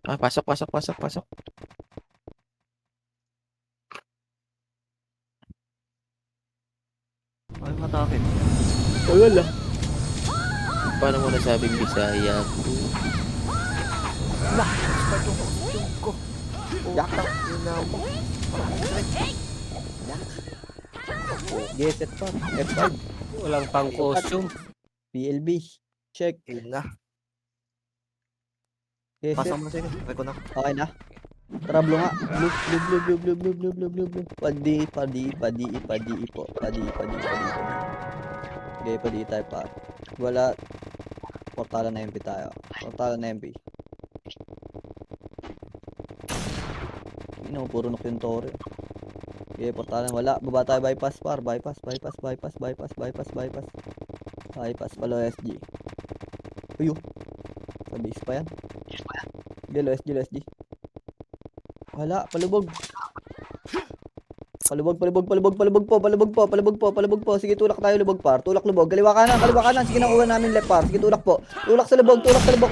Pasok, pasok, pasok, pasok. Ay, matakin. Wala. Paano mo nasabing Bisaya? Lah, start yung costume ko. Yakap. Ina mo. Geset pa. F5. Walang pang costume. PLB. Check. Ina. Geset. Pasok mo, sige. Reco na. Okay na. Trablo nga. Blue, blue, blue, blue, blue, blue, blue, blue, blue, blue. Padi. Po. Padi. Okay, padi tayo pa. Wala. Portala na MP tayo. Portala na MP. Puro nok yung tore. Okay, portala wala. Baba tayo bypass par. Bypass. Palo SG. Uyo. Sa base pa yan. Gelo SG. Wala, palubog. Palubog po. Sige, tulak tayo lubog par. Tulak lubog. Kaliwa kanan. Sige, nakuha namin left par. Sige, tulak po. Tulak sa lubog. Tulak sa lubog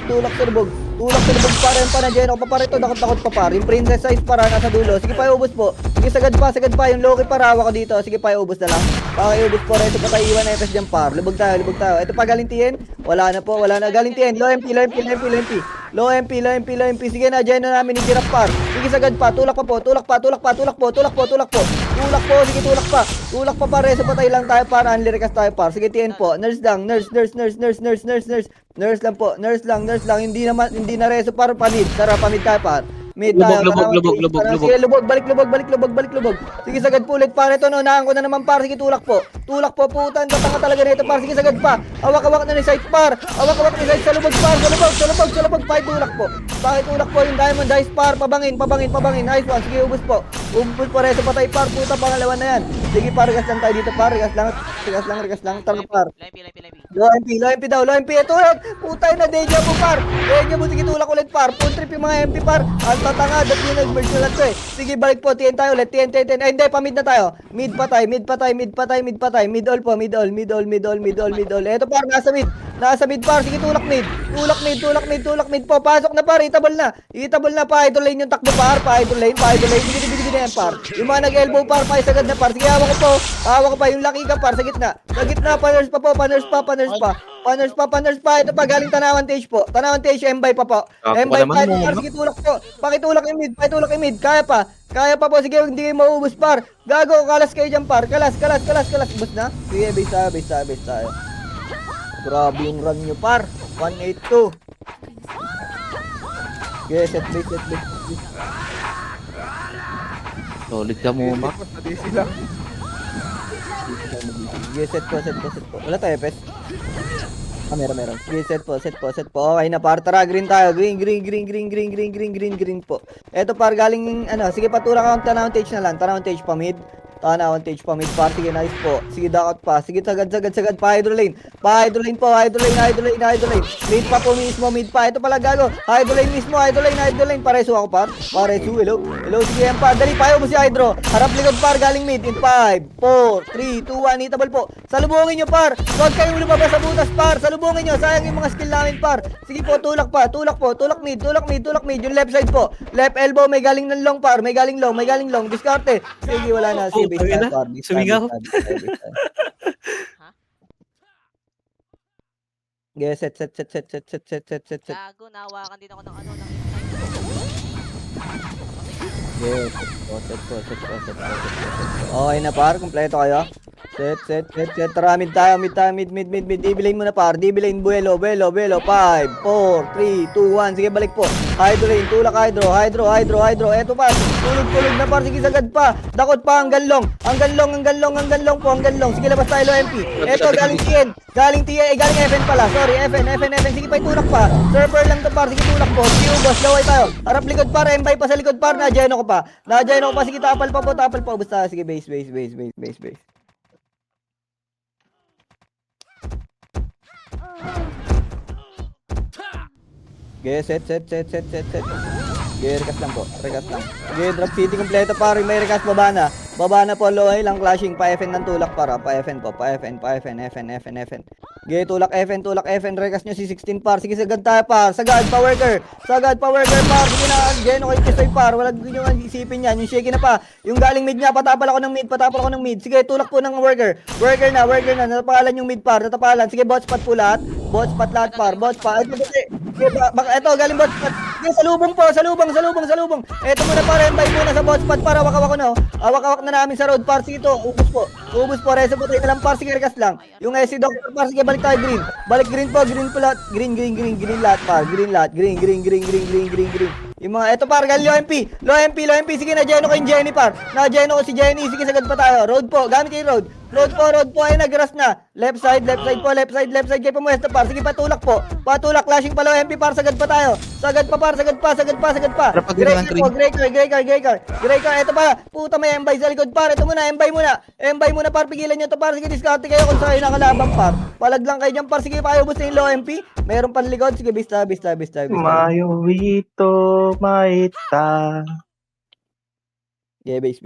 par. Yan pa, nandiyan ako pa par ito. Dakot pa par. Yung princess size para nasa dulo. Sige, pa ubos po. Sige, sagad pa. Yung Loki para hawak ko dito. Sige, pa ubos na lang. Pakiubos po. Ito pa tayo iwan na FS dyan par. Lubog tayo. Ito pa galintihin. Wala na. Galintihin. Low MP. Low MP. Sige na, dyan na namin ni Giraffe par. Sige, sagad pa. Tulak po. Tulak po. Sige, tulak pa pare. So patay lang tayo para unlirekas tayo par. Sige, TN po. Nurse lang. Nurse lang. Hindi na reso par pamid. Tara, pamid tayo par. Mid tayo. Sige, lubog. Balik lubog. Sige, sagad po ulit par. Ito, unahan ko na naman par. Sige, tulak po. Putan. Tatanga talaga nito par. Sige, sagad pa. Awak na ni side par. Sa lubog par. Sa lubog. Pakitulak po yung diamond dice par. Pabangin. Nice one. Sige, ubus po. Reso patay par. Puta, pangalawa na yan. Sige, par. Regas lang tayo dito par. Regas lang. Tara par. Low MP daw. Ito. Putay na. Deja mo par. Sige, tulak ulit par. Full trip yung mga MP par. Ang tatanga. Dati yung nag-merge na lang to eh. Sige, balik po. TN tayo ulit. TN. Ay, hindi. Pamid na tayo. Mid patay. Mid all po. Mid all. Ito par. Nasa mid par. Sige, tulak mid po. Pasok na par. Itabal na. Pa-idol lane yung takbo par. Pa-idol lane. Sige na yan par. Yung mga nag-elbow par. Paisagad na par. Sige, hawak ko pa. Yung laki ka par. Sa gitna. Pa-nurse pa. Ito pa. Galing Tanawan Tage po. M-buy pa po. M-buy pa. Par. Sige, tulak po. Pakitulak yung mid. Kaya pa po. Sige, hindi kayo mauubos par. Gago. Kalas kayo dyan par. Kalas. Bus na. Sige, base tayo. Grabe yung run nyo par. 182. Okay, set base. Solid ka mo, Mac. Nadisi lang. Sige, set po. Wala tayo, Pes. Meron. Sige, set po. Okay na, par. Tara, green tayo. Green po. Eto, par, galing, sige, patulak ako ng Tanawan Tage na lang. Tanawan Tage pa mid par. Sige, nice po. Sige, dakot pa. Sige, sagad. Pa-hydro lane po. Mid pa po mismo. Ito pala, gago. Hydro lane mismo. Pareso ako, par. Hello. Sige, yan pa. Dali, payo mo si Hydro. Harap likod, par. Galing mid. In 5, 4, 3, 2, 1. Hitabal po. Salubungin nyo, par. Huwag kayong lumabas sa butas, par. Salubungin nyo. Sayang yung mga skill namin, par. Sige po, tulak po. Tulak mid. Yung left side po. Left elbow. May galing ng long, par. May galing long. Diskarte. Sige, wala na. Sige, base tayo, par. Sumigaw. Okay, set. Gago, nahawakan din ako ng ng Yes, set po. Okay na par, kumpleto kayo. Set. Tara, mid tayo. Dibilane muna par. Buelo. 5, 4, 3, 2, 1. Sige, balik po. Hydro lane, tulak hydro. Eto pa, tulog na par. Sige, sagad pa. Dakot pa, hanggang long po. Sige, labas tayo, low MP. Eto, galing TN. Galing FN pala. Sorry, FN. Sige, pa, tulak pa. Server lang to par. Sige, tulak po. Sige, ubos, laway tayo. Harap likod par, M-buy pa sa likod par. Nadyan ako pa. Sige, tapal pa po. Ubos tayo. Sige, base. Okay, set. Okay, rekas lang. Okay, drop city kompleto pare, may rekas baba na po, low lang clashing, pa FN ng tulak para, pa FN po, FN. Sige, tulak FN, rekas nyo si 16 par. Sige, sagad tayo par. Sagad, pa worker par. Sige na, Geno kayo kisoy par. Wala nyo isipin yan. Yung shaky na pa. Yung galing mid niya, patapal ako ng mid. Sige, tulak po ng worker. Worker na. Natapalan yung mid par. Natapalan. Sige, bot spot po lahat. Bot spot lahat par. Bot spot. Ito, galing bot spot. Sige, salubong po. Salubong. Ito muna par. Embay muna sa bot spot par. Awak-awak na. Awak-awak na namin sa road par. Sige to. Ubus po. Reso po tayo na lang par. Sige, rekas lang. Yung SC Doctor par. Sige, balik tayo green. Balik green po lahat. Green lahat par. Green. Yung mga, eto par, galing low MP. Sige, na-geno ko yung Jenny par. Na-geno ko si Jenny. Sige, sagad pa tayo. Road po. Gamit kayo road. Road po. Ay, nag-grass na. Left side po. Left side kayo pumuesta par. Sige, patulak po. Flashing pa low MP par. Sagad pa tayo. Sagad pa. Grey car. Eto pa. Puta, may embay sa likod par. Ito muna, embay muna par. Pigilan nyo to par. Sige, discarte kayo kung saan nakalaban par. Palag lang kayo dyan par. Sige, paubos na yung low MP. Meron pa likod. Sige, bista. Mayuwito, maita. Yeah, base.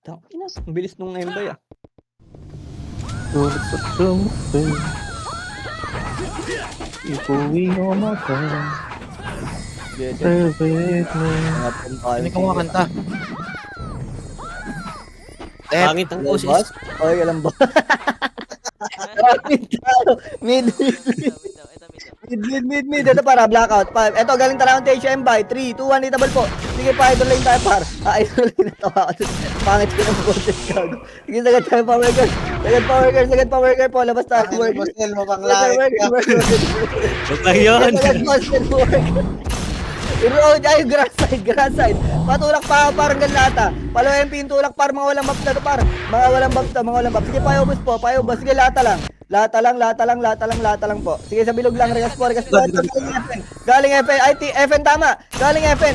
Tangina, ang bilis nung embay ah. Tulad sa sumpe. Ipuwi mo mata. Yeah. Perfect mo. Mga pumpal. Hindi ka kumakanta. Pangit ang boses. Oy, alam ba? Mid. Ito para blackout. Ito galing tayo ng Tasia M-By. 3, 2, 1, itabal po. Sige pa, idol lane tayo par. Idol lane na tawa. Pangit ko ng boses ka. Sige, sagad tayo power worker po. Labas tayo worker. Huwag lang yun. Road, ay, grass side. Patulak pa, parang ganlata. Palo MP yung tulak, par, mga walang buff na to, par. Mga walang buff. Sige, paubos po. Sige, lata lang. Lata lang po. Sige, sa bilog lang, regas po. Galing FN. FN tama. Galing FN.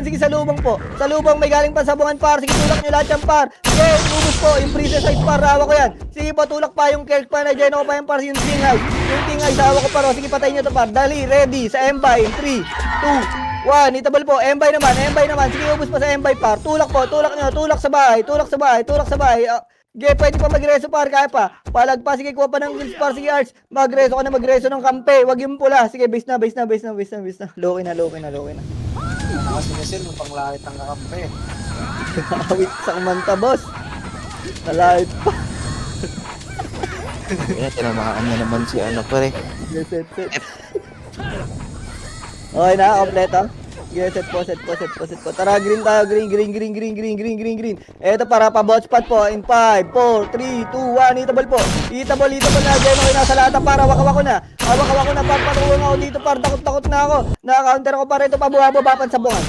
Sige, sa lubong po. Sa lubong, may galing pa sabungan, par. Sige, tulak nyo lahat yan, par. Sige, ubos po. Yung princess side, par. Hawa ko yan. Sige po, tulak pa yung kerk pa na dyan ako pa yung par. Yung tingay, sa hawa ko, par. Sige, patayin nyo to, par. Dali, ready. Sa M-By. 3, 2, 1, itabal po. M-By naman. Sige, ubos pa sa M-By par. Tulak nyo. Tulak sa bahay. Pwede pa magreso par, kaya pa. Palag pa, sige, kuha pa ng kills par. Sige, Arts. Magreso ng kampe. Wag yung pula. Sige, base na. Loki na. Nakasinesil mo pang lahit ang kakampi. Awit sa kumanta, boss. Nalahit pa. Kaya tinamaan niya naman si ano pare. Set. Okay na, kompleto. Sige, set po. Tara, green tayo. Green. Eto para pa bot spot po. In 5, 4, 3, 2, 1. Itabal po. Itabal na. Diyan ako nasa lata para wakawak ko na. Hawak ako na par. Patulong ako dito par. Takot na ako. Naka-counter ako par. Ito pa buhababan sa bungan.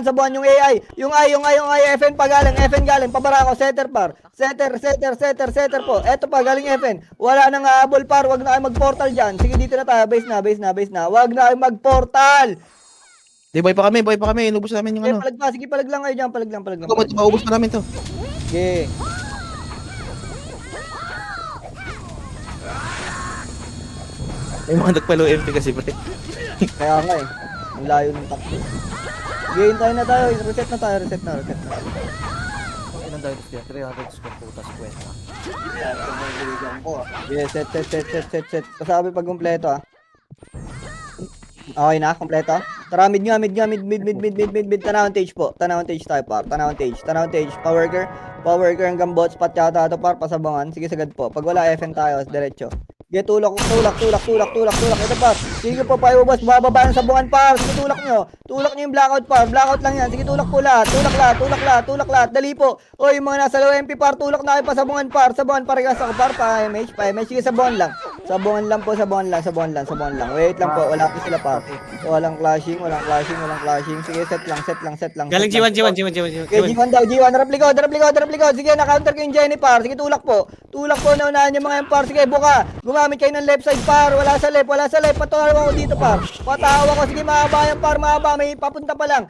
Sabungan yung AI. Yung FN pa galing. Pabara ako. Setter par. Setter po. Eto pa galing FN. Wala nang aabol par. Wag na kayo mag-portal dyan. Sige, dito na tayo. Base na. Wag na kayo mag-portal. Di, boy pa kami. Inubos namin yung ano. Sige, palag lang kayo dyan. Palag lang. Maubos pa namin to. Okay. May mga nagpalo MP kasi pre. Kaya nga eh. Ang layo ng takbo. Sige, hintayin na tayo. Reset na. Ilan tayo dito? 300 square putas kwenta. Sige, set. Pasabi pag kumpleto ah. Okay na, kumpleto. Tara, mid. Tanawang tage po. Tanawang tage tayo par. Tanawang tage. Power worker hanggang bot spot yata ito par. Pasabangan. Sige, sagad po. Pag wala FN tayo, diretso. Sige, tulak. Ito par. Sige po, boss. Bababa ng sabungan par. Sige, tulak nyo yung blackout par. Blackout lang yan. Sige, tulak po lahat. Tulak lahat. Dali po. Oy, yung mga nasa low MP par. Tulak na kayo pa sabungan par. Sabungan par. Regas ako par. Pa MH. Sige, sabungan lang. Sabungan lang. Wait lang po. Wala po sila par. Walang clashing. Sige, set lang. Galing G1. Okay, G1 daw. Harap likod. Sige, na-counter ko yung Jenny par. Sige, tulak po. Naunahan yung mga par. Sige, buka. Gumamit kayo ng left side par. Wala sa left. Patawa ko dito par. Sige, mahaba yan par. May papunta pa lang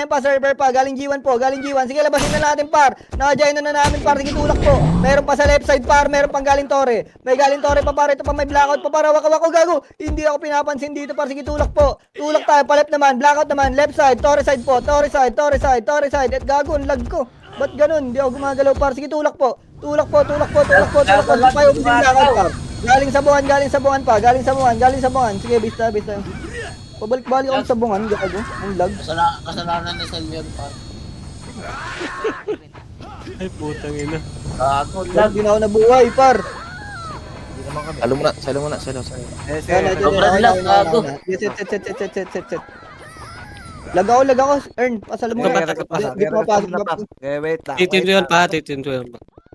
yan pa. Server pa. Galing G1 po. Sige, labasin na natin par. Naka-Jenny na namin par. Sige, tulak po. Meron pa sa left side par. Meron pang galing Torre. May galing Torre pa par. Ito pa may blackout pa par. Wako gago. Hindi ako pinapansin dito par. Sige, tulak po. Tulak tayo. Palep naman. Blackout naman. Left side. Torre side po. Torre side. At gago. Lag ko. Ba't ganun? Hindi ako gumagalaw par. Sige, tulak po. Tulak po. Di pa yung lakad par. Galing sa bungan pa. Sige, bista. Pabalik-balik ako sa bungan, gago. Ang lag. Kasalanan ni Sel yun, par. Ay, putang ina. Gago, Lag din ako nabuhay, par. Hindi naman kami. Salo muna. Eh, Yan, Sobrang lag, gago. Set. Lag ako, Ern. Pasal mo. Di pa mapasok. Wait lang. Titinduyan pa.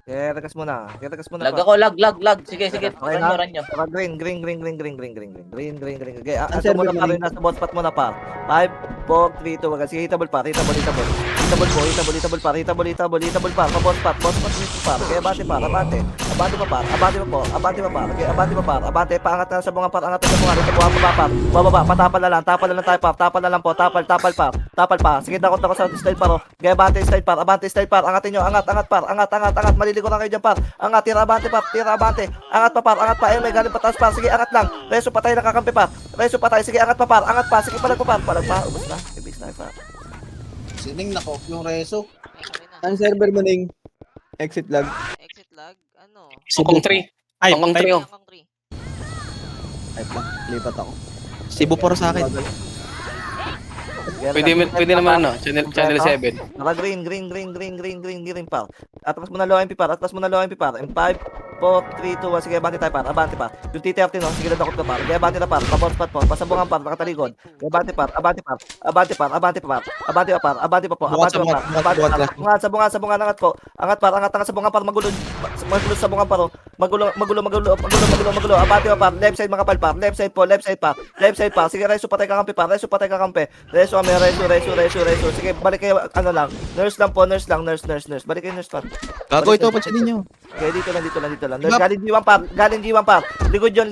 Rekas muna Lag pa. ako, lag. Sige, Okay run na. nyo. Saka green. Okay, Ang asa muna server pa mo rin, nasa bot spot muna pa. 5, 4, 3, 2, 1. Sige, hitable pa. Hitable pa. Bot spot dito pa. Okay, abante pa. Abante pa. Okay, abante pa. Abante, paangat na sa bunga par. Angat na sa bunga. Dito buha pa. Bababa, patapal na lang tayo pa. Tapal na lang po. Tapal pa. Sige, takot ako sa style par. Okay, abante style par. Angatin nyo. Angat par. Angat. Maliligo na kayo dyan par. Angat, tira abante. Angat pa. Eh, may galing pataas par. Sige, angat lang. Reso patay, nakakampi par. Sige, angat pa par. Sige, palag pa. Ubus na. Ibis na par. Sining nakop yung reso. Ang server mo ning exit lag. Exit lag, ano? Hongkong 3. Ay, Hongkong patay. 3 oh. Hongkong 3. Ay lang, lipat ako. Cebu por sa akin. Pwede naman ano, channel 7. Naka green par. Atras mo na low MP par. In 5, 4, 3, 2, 1. Sige, abante tayo par. Yung T30 no, sige, dadakot ka par. Sige, abante na par. Pabot spot po. Pasabungan par, nakataligod. Sige, abante pa par. Sa bunga, angat po. Angat sa bunga par, magulo sa bunga par. Magulo. Abante pa par. Left side mga par. Left side pa. Sige, reso patay ka kampi. Reso kami, reso. Sige, balik kayo, ano lang. Nurse lang. Balik kayo nurse par. Gago ito, pansinin nyo. Okay, dito lang. Nurse, galing G1 par. Likod yun.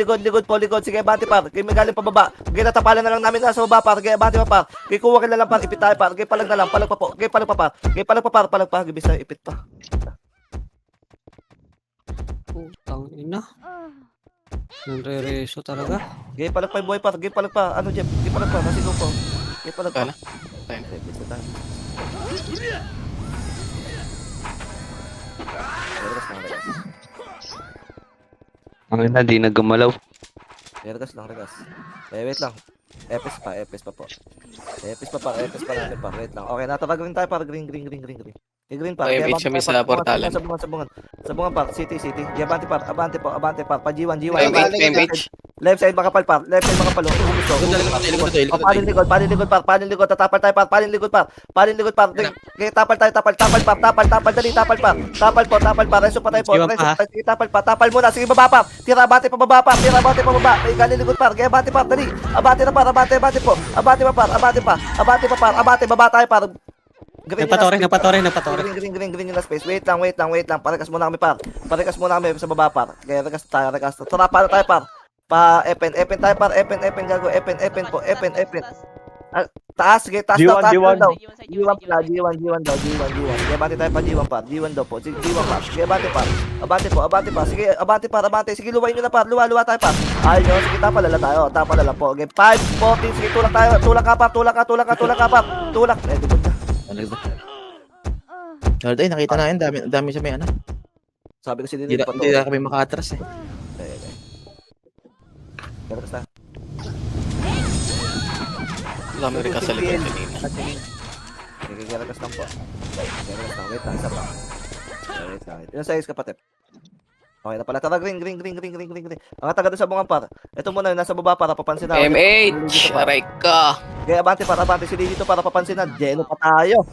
Sige, abante par. Okay, may galing pababa. Okay, natapalan na lang namin nasa baba par. Okay, abante pa par. Okay, kuha ka na lang par. Ipit tayo par. Okay, palag na lang. Palag pa po. Okay, palag pa. Gibis na, ipit pa. Putang ina. Nare-reso talaga. Okay, palag pa yung boy par. Okay, palag pa. Ano, Jeff? Okay, palag pa. Nasigaw po. Okay, palag pa. Kala? Tayo. Okay, ipit na tayo. Ang ina, di na gumalaw. Regas lang. Wait lang. Epis pa po. Epis pa natin pa. Wait lang. Okay, natapag-green tayo para green. Green pa. Okay, wait siya, may sa portalan. Sa bungan pa. City. Di abante pa. Pa G1. MH. Left side makapal par. Gusto. Palin likod. Tatapal tayo par. Palin likod par. Okay, tapal par. Dali, tapal pa. Reso pa tayo po. Sige, tapal muna. Sige, baba pa. Tira abante pa baba. May galing likod par. Okay, abante par. Dali. Abante na par. Abante po. Abante pa par. Baba tayo par. Napatore. Green yung last space. Wait lang. Parekas muna kami par. Sa baba par. Okay, rekas tayo. Tara, para tayo par. Epen tayo par. Epen gago. Epen po. Taas, sige, taas daw. G1 daw. Sige, abante tayo pa G1 par. G1 daw po. Sige, G1 par. Sige, abante pa. Sige, abante. Sige, luwain nyo na par. Luwa tayo par. Ayun nyo. Sige, tapalala tayo. Tapalala po. Okay, 5, 14. Sige, tulak tayo. Tulak ka par. Tulak. Eh, dubod na. Ay, nakita na yun. Dami sa may ano. Sabi ko si Hindi Dili pa to. na kami makatras eh. Rekas na. Wala may rekas sa likod kanina. Sige, rekas lang po. Wait lang, isa pa. Wait lang. Yung size kapatid. Okay na pala. Tara, green. Ang taga doon sa bunga par. Ito muna, nasa baba para papansin na. MH! Aray ka! Okay, abante. Si dito para papansin na. Jeno pa tayo.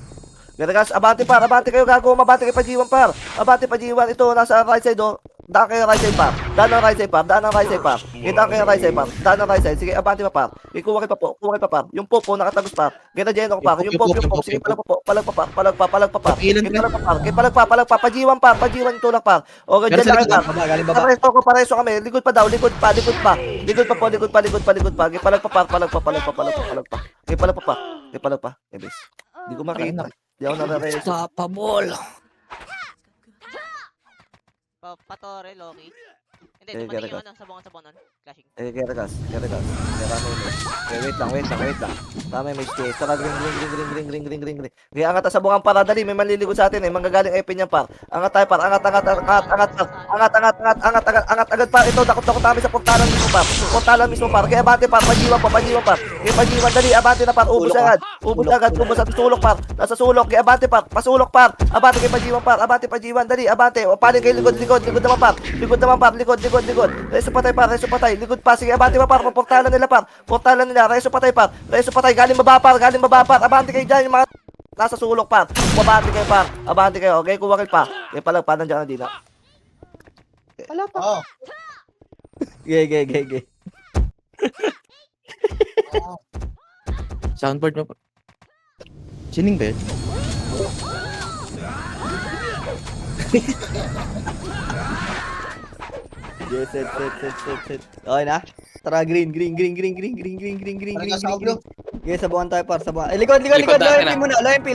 Ganagas, abante kayo gago. Abante kayo pa G1 par. Abante pa G1. Ito, nasa right side oh. Daan kayo right side par. Daan ang right side par. Kita kayo right side par. Daan ang right side. Sige, abante pa par. Kuha kayo pa par. Yung popo nakatagos par. Gana Jeno ko par. Yung popo. Sige, palag pa par. Palag pa. Pa G1 par. Tulak par. O, ganyan lang par. Galing baba. Pareso kami. Likod pa. Likod pa. Palag pa. Ebis. Hindi ko makita. Hindi ako nare-reso. Unstoppable. Patore, Loki. Hindi, Eh, dumating Regas. yung sabongan nun. Clashing. Kaya Regas. Wait lang. Tama yung mage. Tara, green. Kaya angat sa buong para, dali. May manliligo sa atin eh. Manggagaling epin yan par. Angat tayo par. Angat agad par. Ito, dakot kami sa portalan mismo par. Kaya abante par. Pajiwan par. Kaya pajiwan, dali. Abante na par. Ubus agad. Ubus at sulok par. Nasa sulok. Kaya abante par. Pasulok par. Abante kay pajiwan par. Abante pajiwan, dali. Abante. O paling kay likod naman par. Likod. Reso patay par. Likod pa. Sige, abante pa par. Portalan nila. Reso patay par. Galing baba par. Abante kayo dyan. Yung mga nasa sulok par. Abante kayo. Okay, kuwakil pa. Okay, palagpanan dyan na din. Wala pa. Oo. Ge. Soundboard mo pa. Sining ba yun? Yes, set. Okay na? Tara, green. Parehas ako, blue. Yes, sabuhan tayo par, sabuhan. Likod. Likod Low natin MP muna. Low MP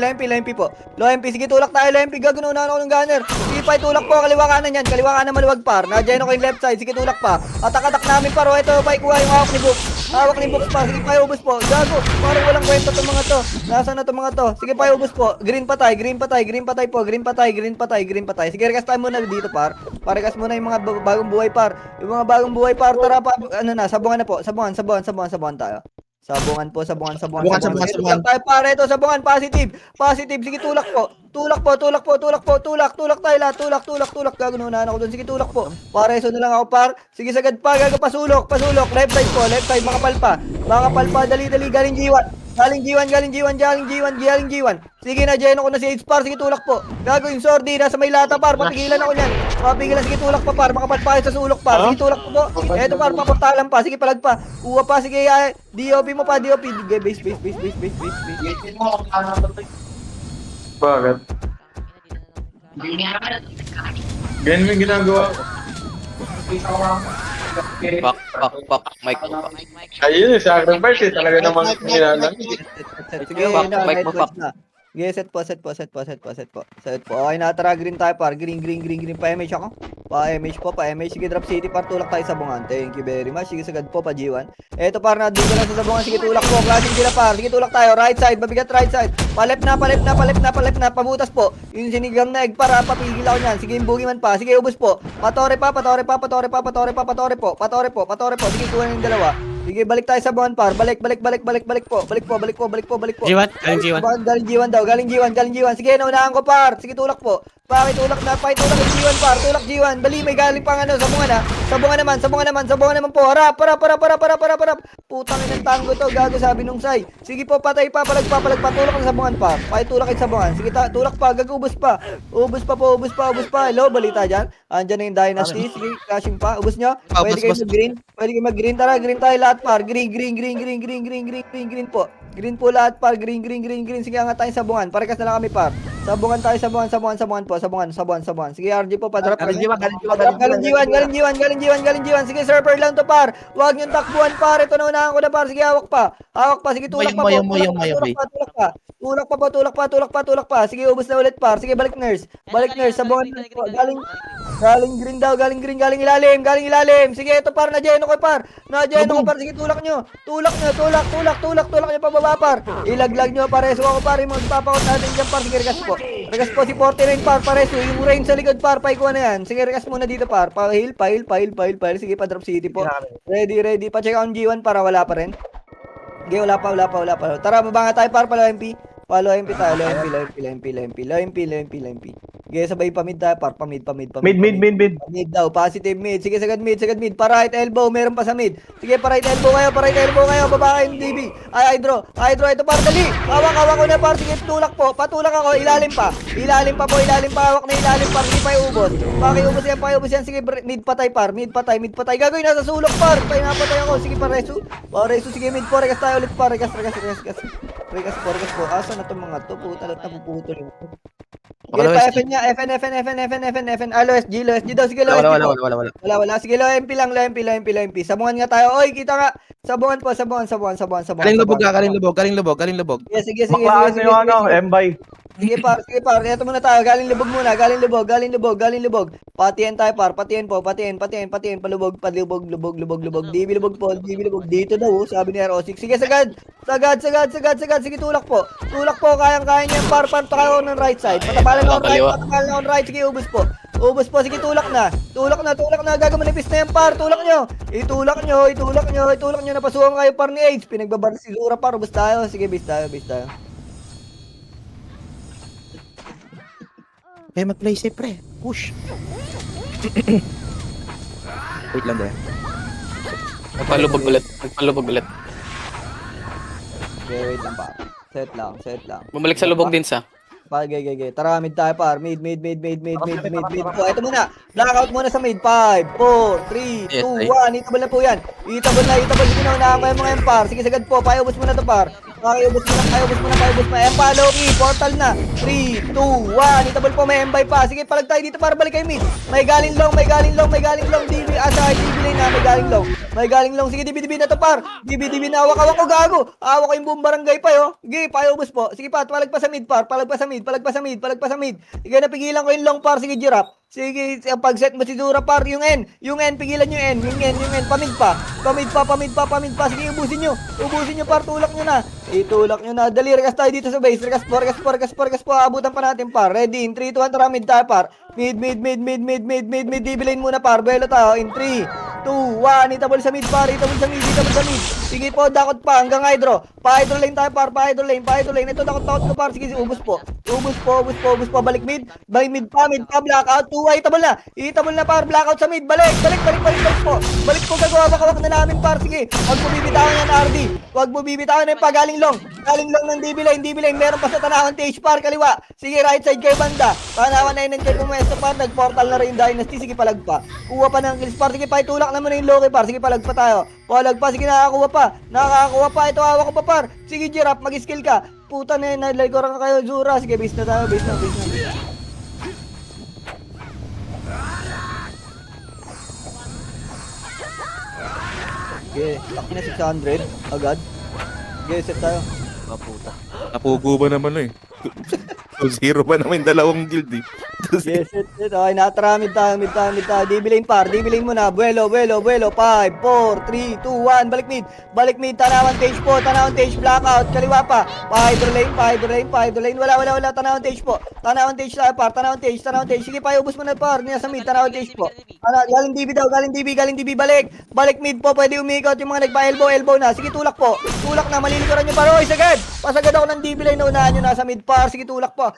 po. Low MP, sige, tulak tayo. Low MP, gagawin ako ng gunner. Sige pa, tulak po. Kaliwa kanan yan. Kaliwa kanan maluwag par. Nadyan ako yung left side. Sige, tulak pa. Atak namin par. O, ito, pa, ikuha yung hawak ni Book. Hawak ni Book pa. Sige pa, ubus po. Gago. Parang walang kwento itong mga to. Nasaan na itong mga to? Sige pa, ubus po. Green patay po. Green patay. Sige, rekas tayo muna dito par. Parekas muna yung mga bagong buhay par. Yung mga bagong buhay par. Tara pa, ano na, sabungan na po. Sabuhan tayo. Sabungan po. Sabuhan. Tayo pare ito, sabungan, positive. Sige, tulak po. Tulak tayo lahat. Tulak. Gagununan ako doon. Sige, tulak po. Pare, so na lang ako par. Sige, sagad pa. Gago, pasulok. Left side, makapal pa. Dali, galing G1. Sige na, Jeno ko na si H-Par. Sige, tulak po. Gago yung sordi. Nasa may lata, par. Papigilan ako niyan. Sige, tulak pa, par. Makapal pa sa sulok, par. Sige, tulak po. Eto, par. Paportalan pa. Sige, palag pa. Uwa pa. Sige, DOP mo pa. DOP. Base. Waitin mo ako na Bakit? Ganyan yung ginagawa ko. Pak, mic. Ayun, sacrifice eh. Talaga namang nilalang. Sige, Mic mo, Pak. Sige, set po. Okay na, tara, green tayo par. Green. Pa-MH ako. Pa-MH. Sige, drop city par. Tulak tayo sa bungan. Thank you very much. Sige, sagad po, pa-G1. Eto par, na dito lang sa sabungan. Sige, tulak po. Klaseng sila par. Sige, tulak tayo. Right side. Mabigat right side. Palep na. Pabutas po. Yung sinigam na egg para papigil ako niyan. Sige, yung boogeyman pa. Sige, ubos po. Patore po. Sige, kuha yung dalawa. Sige, balik tayo sa buwan par. Balik po. G1? Galing G1. Galing G1. Sige, naunahan ko par. Sige, tulak po. Pakitulak yung G1 par. Tulak G1. Bali, may galing pang ano, sabungan naman po. Harap. Putang inang tango to. Gago, sabi nung say. Sige po, patay pa. Palag pa. Tulak ang sabungan par. Pakitulak yung sabungan. Sige, tulak pa. Gago, ubos pa. Ubos pa. Hello, balita dyan. Andyan na yung dynasty. Sige, crashing pa. Ubos nyo. Pwede kayo mag-green. Tara, green tayo lahat par. Green po. Green po lahat par. Green. Sige, angat tayo sabungan. Parekas na lang kami par. Sabungan tayo, sabuhan po. Sabuhan. Sige, RG po, padrap. Galing G1. Sige, server lang to par. Huwag niyong takbuhan par. Ito na unahan ko na par. Sige, hawak pa. Sige, tulak pa po. Tulak pa. Sige, ubos na ulit par. Sige, balik nurse. Sabungan po. Galing green daw. Galing ilalim. Sige, ito par. Nadyan ko par. Sige, tulak nyo pababa par. Ilaglag nyo pareso ako par. Magpapakot natin dyan par. Sige, regas po si 49 par. Pareso. Yung range sa likod par. Paikuha na yan. Sige, regas muna dito par. Pa-heal. Sige, pa-drop city po. Ready. Pa-check on G1 para wala pa rin. Okay, wala pa. Tara, mabanga tayo par. Palo MP. Low MP. Okay, sabay pa mid tayo par. Mid. Mid daw, positive mid. Sige, sagad mid. Pa right elbow, meron pa sa mid. Sige, pa right elbow kayo. Baba kayo yung DB. Ay, hydro. Ito par, dali. Hawak ko na par. Sige, tulak po. Patulak ako. Ilalim pa. Hawak na ilalim par. Hindi pa iubos. Pakiubos yan. Sige, mid patay par. Mid patay. Gagawin nasa sulok par. Napatay ako. Sige, pareso. Sige, mid po. Regas tayo ulit par. Regas po. Asa na itong mga to? Puta, lahat napuputol yung okay, pa FN niya. FN. Low SG daw. Sige, low SG. Wala. Sige, low MP lang. Sabungan nga tayo. Oy, kita nga. Sabungan po. Galing lubog. Sige. Baklaan yung ano, M-by. Sige par, eto muna tayo, galing lubog muna, galing lubog. Patian tayo par, patian, palubog, lubog, dibi lubog po, dito daw, sabi ni RO6. Sige, sagad, sige, tulak po, kayang-kaya niya yung par, tayo ng right side, patapalan na on right, sige, ubos po, sige, tulak na, gagamanipis na yung par, tulak nyo, itulak nyo, napasukan kayo par ni Age, pinagbabar si Zura par, ubos tayo, sige, base tayo. Kaya mag-play safe, pre. Push. Wait lang din. Magpalubog ulit. Okay, wait lang par. Set lang. Bumalik sa lubog din sa. Gay. Tara, mid tayo par. Mid. Po, ito muna. Blackout muna sa mid. 5, 4, 3, 2, 1. Itabal na po yan. Itabal. Sige na, unahan ko yung mga empar. Sige, sagad po. Paubos muna to par. Paubos muna. Empa, Loki. Portal na. 3, 2, 1. Itabal po, may embay pa. Sige, palag tayo dito para balik kayo mid. May galing long. DB, asa, DB lane na. May galing long. Sige, DB na to par. DB na. Awak ko, gago. Awak ko yung buong barangay pa, yo. Sige, paubos po. Sige pa, palag pa sa mid par. Palag pa sa mid. Sige, napigilan ko yung long par. Sige, Giraffe. Sige, pag-set mo si Zura par, yung N, pigilan nyo yung N, pamid pa. Sige, ubusin nyo par, tulak nyo na. Dali, rekas tayo dito sa base, rekas po, abutan pa natin par. Ready, in 3, 2, 1, tara, mid tayo par. Mid, DB lane muna par, belo tayo, in 3, 2, 1, itabol sa mid par, itabol sa mid. Sige po, dakot pa, hanggang hydro. Pa-hydro lane tayo par, pa-hydro lane. Ito, dakot ko par, sige, ubus po, balik mid pa, blackout, 2, itabol na par, blackout sa mid, balik po, gagawak na namin par, sige, wag mo bibitawan yan RD, wag mo bibitawan yan pa, galing long ng DB lane, meron pa sa tanawan TH par, kaliwa, sige, right side kayo banda, tanawan na yun kayo pumesto par, nagportal na rin Dynasty, sige, palagpa, kuha pa ng kills par, sige, paitulak naman yung Loki par, sige, palagpa tayo, sige, nakakakuha pa, ito, hawak ko pa par, sige, Giraffe, mag-skill ka, puta na yun, nalikoran ka kayo, Zura, sige, base na tayo. Okay, laki na 600 agad. Okay, set tayo. Napugo ba naman eh. 2-0 pa naman yung dalawang guild eh. Yes, set. Okay, natara, mid tayo. DB lane par, DB lane muna. Buelo. 5, 4, 3, 2, 1. Balik mid. Tanawan Tage, blackout. Kaliwa pa. Pa-hydro lane. Wala. Tanawan Tage po. Tanawan Tage tayo par. Tanawan Tage. Sige, paubos mo na par. Nasa mid. Tanawan Tage po. Galing DB. Balik mid po. Pwede umikot yung mga nagpa-elbow na. Sige, tulak po. Na, malilikuran nyo par. Oy, sagad. Pasagad ako ng DB lane na unahan nyo nasa mid par. Sige, tulak po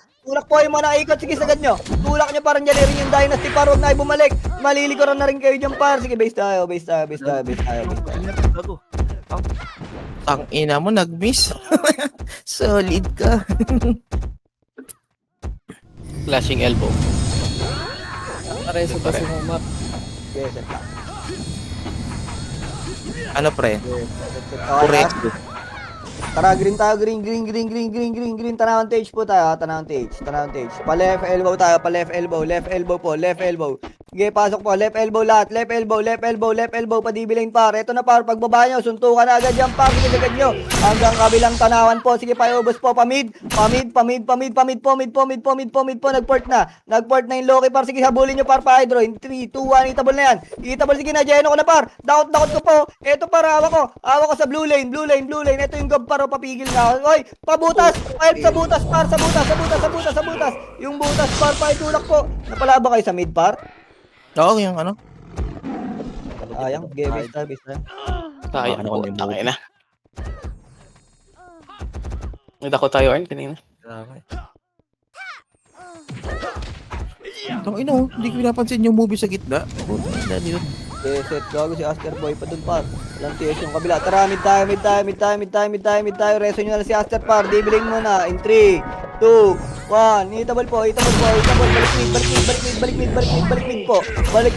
yung mga naikot. Sige, sagad nyo. Tulak nyo parang dyan rin yung Dynasty par. Huwag na ay bumalik. Malilikuran na rin kayo dyan par. Sige, base tayo. Ang ina mo, nag-miss. Solid ka. Flashing elbow. Pareso kasi mo map. Yes, set lang. Ano, pre? Set. Correct. Tara, green tayo, green. Tanawan Tage po tayo, tanawan Tage. Pa left elbow tayo, left elbow. Sige, pasok po, left elbow lahat, left elbow, pa DB lane par. Ito na par, pagbaba nyo, suntukan na agad yan par, sige, agad nyo. Hanggang kabilang tanawan po, sige, paubos po, pamid po, nagport na yung Loki par, sige, habulin nyo par, pa-hydro, in 3, 2, 1, itabol na yan. Sige na, Jeno ko na par, dakot ko po, ito par, hawak ko sa blue lane, ito yung gob par, papigil na ako. Oy, pabutas, sa butas par, sa butas. Yung butas par, paitulak po. Napala ba kayo sa mid par? Oo, yung ano. Ayang, base tayo. Tayo. Ano ko yung Takay na. Nagdako tayo, Arn, kanina. Tang ina, hindi ko pinapansin yung movie sa gitna. Dali yun. Set, gago si Aster Boy pa dun par. Walang TS yung kabila. Tara, mid tayo. Reso nyo na si Aster par. Dibiling mo na. In 3, 2, 1. Itabal po. Balik mid po. Balik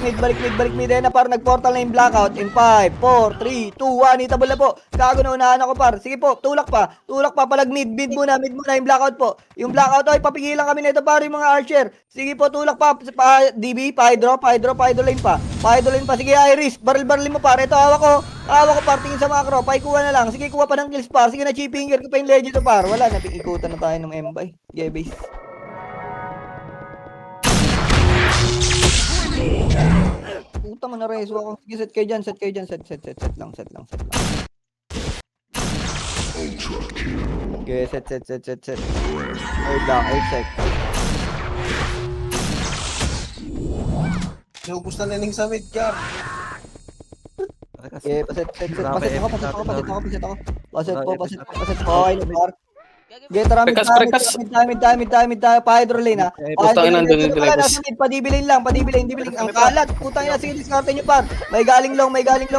mid. Na par, nag-portal na yung blackout. In 5, 4, 3, 2, 1. Itabal na po. Gago na unahan ako par. Sige po, tulak pa. Palag mid muna yung blackout po. Yung blackout, oy, papigilan kami nito par yung mga archer. Sige po, tulak pa. DB, pa-hydro lane pa. Sige, Iris, baril mo par. Ito, hawak ko par, tingin sa macro. Paikuha na lang. Sige, kuha pa ng kills par. Sige, na-chipping ko pa yung legend to par. Wala, napikikutan na tayo ng M-Bay. Yeah, base. puta mo na reso ako. Sige, set kayo dyan, set kayo dyan. Set lang. Okay, set. Wait lang, 8 sec. Naubos na naning sa mid, Car. Paragas. Okay, paset ako. Paset po. Okay, no, par. Gagi, Okay, tara, Prekas. mid tayo, pa-hydro lane, ha. Putang ina, nandun yung Wala, Prekas. nasa mid, padibilin lang. Ang kalat, putang ina, sige, discarte nyo, par. May galing long. Sige,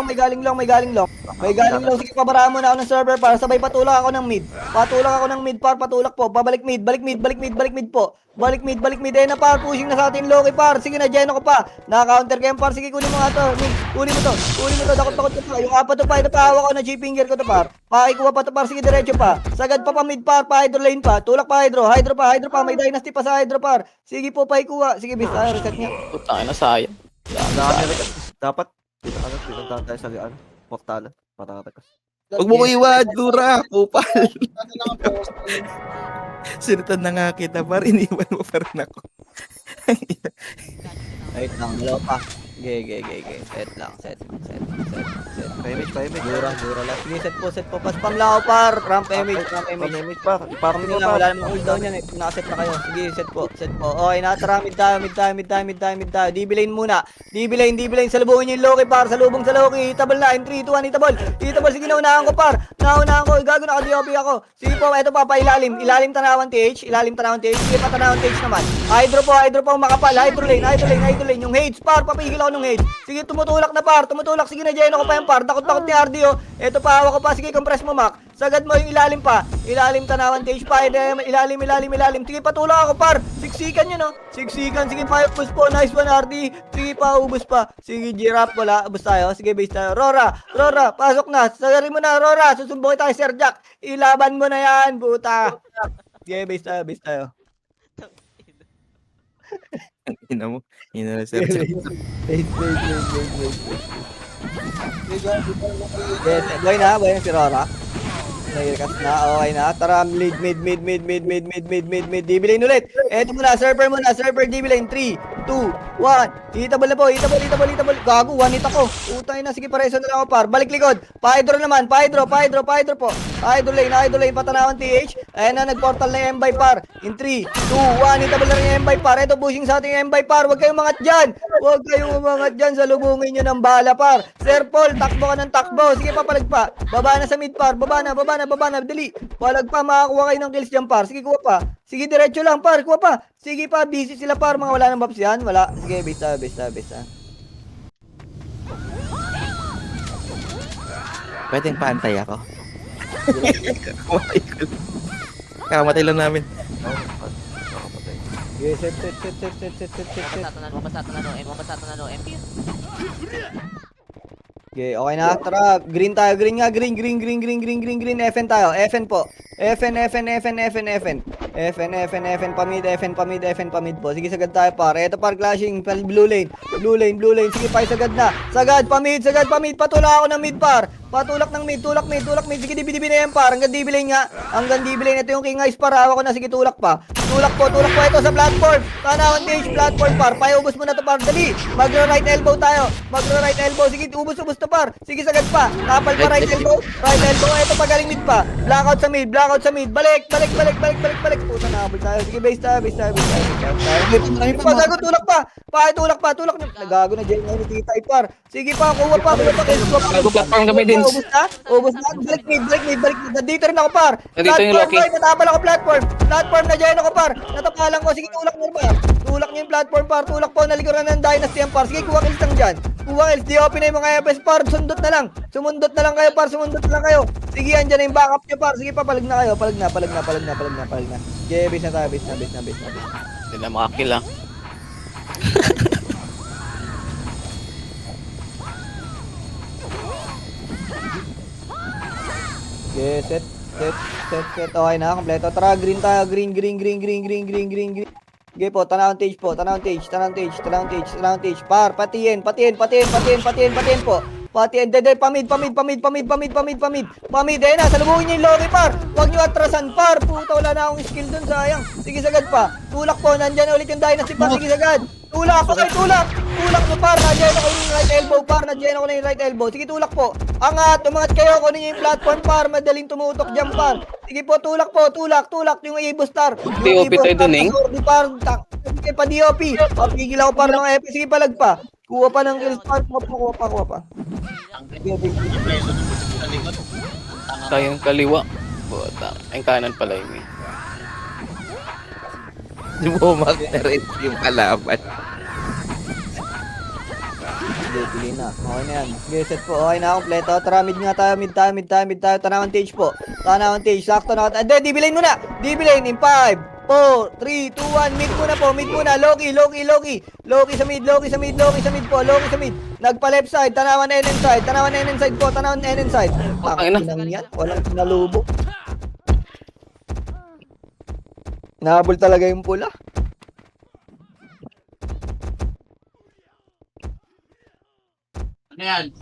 pabaraan mo na ako ng server, par. Sabay patulak ako ng mid, par. Patulak po, balik mid po. Balik mid, ayun na, par. Pushing na sa atin, Loki, par. Sige na, Geno ko pa. Naka-counter game, par. Sige, kunin mo nga to. Mid, kunin mo to. Takot ko pa. Yung apat to pa, ito pa, hawak ko na G-finger ko to, par. Pakikuha pa to, par. Sige, diretso pa. Sagad pa mid, par. Pa-hydro lane pa. Tulak pa, hydro pa. May dynasty pa sa hydro, par. Sige po, pakikuha. Sige, bis, reset niya. Putang ina, sayang. Dapat, dito tayo sa lian. Portal. Paragas. Huwag mo ko iwan, Dura. Kupal. Ano lang ang post? Sinutan na nga kita, par. Iniwan mo pa rin ako. Wait lang, dalawa pa. Okay. Set lang. Payment. Dura lang. Sige, set po. Paspam lang ako, par. Ramp image. Payment pa. Parang Kami lang, wala namang cooldown yan eh. Nakaset na kayo. Sige, set po. Okay, natara, mid tayo. DB lane muna. DB lane. Salubungin niyo yung Loki, par. Salubong sa Loki. Itabal na. In 3, 2, 1, itabal. Sige, naunahan ko, par. Gago, naka-DOP ako. Sige po, eto pa, pailalim. Ilalim tanawan TH. Sige pa, tanawan TH naman. Hydro po, makapal. Hydro lane. Yung Hades, par. Papigil ako ng Hades. Sige, tumutulak na, par. Sige na, Geno ko pa yung par. Takot ni RD, oh. Eto pa, hawak ko pa. Sige, compress mo, Mac. Sagad mo yung ilalim pa. Ilalim tanawan TH pa. Ilalim. Sige, patulak ako, par. Siksikan yun, oh. Sige pa, ubus po. Nice one, RD. Sige pa, ubus pa. Sige, Giraffe, wala. Ubus tayo. Sige, base tayo. Rora, pasok na. Sagarin mo na, Rora. Susumbong tayo, Sir Jack. Ilaban mo na yan, puta. Sige, base tayo. Ina mo. Ina na, sir. Wait. Yes, boy na si Rora. Nagirkas na, okay na. Tara, mid. DB lane ulit. Eto muna, server DB lane. 3, 2, 1. Itabal na po. Gago, 1 hit ako. Utang ina, sige, pareso na lang ako, par. Balik likod. Pa-hydro naman. Pa-hydro po. Hydro lane. Patanawan TH. Ayan na, nag-portal na yung M-by, par. In 3, 2, 1. Itabal na rin yung M-by, par. Eto, pushing sa ating M-by, par. Huwag kayong umangat dyan. Salubungin nyo ng bala, par. Sir Paul, takbo ka ng takbo. Sige, papalag pa. Baba na sa mid, par. Baba na. Dali. Palag pa, makakuha kayo ng kills dyan, par. Sige, kuha pa. Sige, diretso lang, par. Kuha pa. Sige pa, busy sila, par. Mga wala ng buffs yan. Wala. Sige, base ta. Pwedeng paantay ako. Kamatay lang namin. Sige, set. Mabasa to na no, MP. Okay, okay na. Tara, green tayo. Green. FN tayo. FN po. FN. Pamid po. Sige, sagad tayo, par. Eto, par, clashing. Blue lane. Sige, pa, sagad na. Sagad, pamid. Patulak ako ng mid, par. Patulak ng mid. Tulak mid. Sige, dibi na yan, par. Hanggang dibi lane nga. Ito yung King Ice, par. Hawak ko na. Sige, tulak pa. Tulak po. Ito sa platform. Tanawan TH platform, par. Paiubos mo na to, par. Dali. Mag-right elbow tayo. Sige, ubos to, par. Sige, sagad pa. Kapal pa, right elbow. Ito, pagaling mid pa. Blackout sa mid. Balik. Puta, nahabol tayo. Sige, base tayo. Gago, tulak pa. Tulak nyo. Nagago na dyan. Tita, par. Sige pa, kuha pa. Bago platform kami din. Ubos na. Balik mid. Nandito rin ako, par. Nandito yung Loki. Natabal ako platform na dyan ako, par. Natapalan ko. Sige, tulak nyo, par. Tulak nyo yung platform, par. Tulak po. Nalikuran ng dynasty yan, par. Sige, kuha kills lang dyan. Di-open na yung mga FS, par. Sumundot na lang kayo, par. Sige, andyan na yung backup nyo, par. Sige pa, palag na kayo. Palag na. Okay, base na tayo. Base na. Hindi na makakill, ah. Okay, set. Okay na, kompleto. Tara, green tayo. Green. Okay po, tanawang tage. Par, patiin po. Patiin, pamid. Ayun na, salubungin niyo yung Loki, par. Huwag niyo atrasan, par. Puta, wala na akong skill dun, sayang. Sige, sagad pa. Tulak po, nandyan ulit yung dynasty, par. Sige, sagad. Tulak. tulak nyo par, na-join ako yung right elbow par, na-join ako na yung right elbow. Sige, tulak po. Angat, umangat kayo, kunin nyo yung platform par, madaling tumutok dyan par. Sige po, tulak po, tulak yung Evo Star. Yung DOP tayo dun, eh. Sorry par, sige pa DOP. Papigil ako par ng EP, sige palag pa. Kuha pa ng kills par, kuha pa. Sige, Tayong kaliwa. Buta. Ang kanan pala yun. Bumak na rin yung kalaban. Sige, pili na. Okay na yan. Sige, set po. Okay na, kompleto. Tara, mid nga tayo, mid tayo. Tanawan Tage po. Tanawan Tage. Sakto na. Hindi, D-Lane muna. D-Lane in 5, 4, 3, 2, 1. Mid muna po, mid muna. Loki. Loki sa mid po. Loki sa mid. Nagpa left side. Tanawan NN side. Tanawan NN side. Ay, na. Yan. Walang pinalubo. Nahabol talaga yung pula. Ano yan?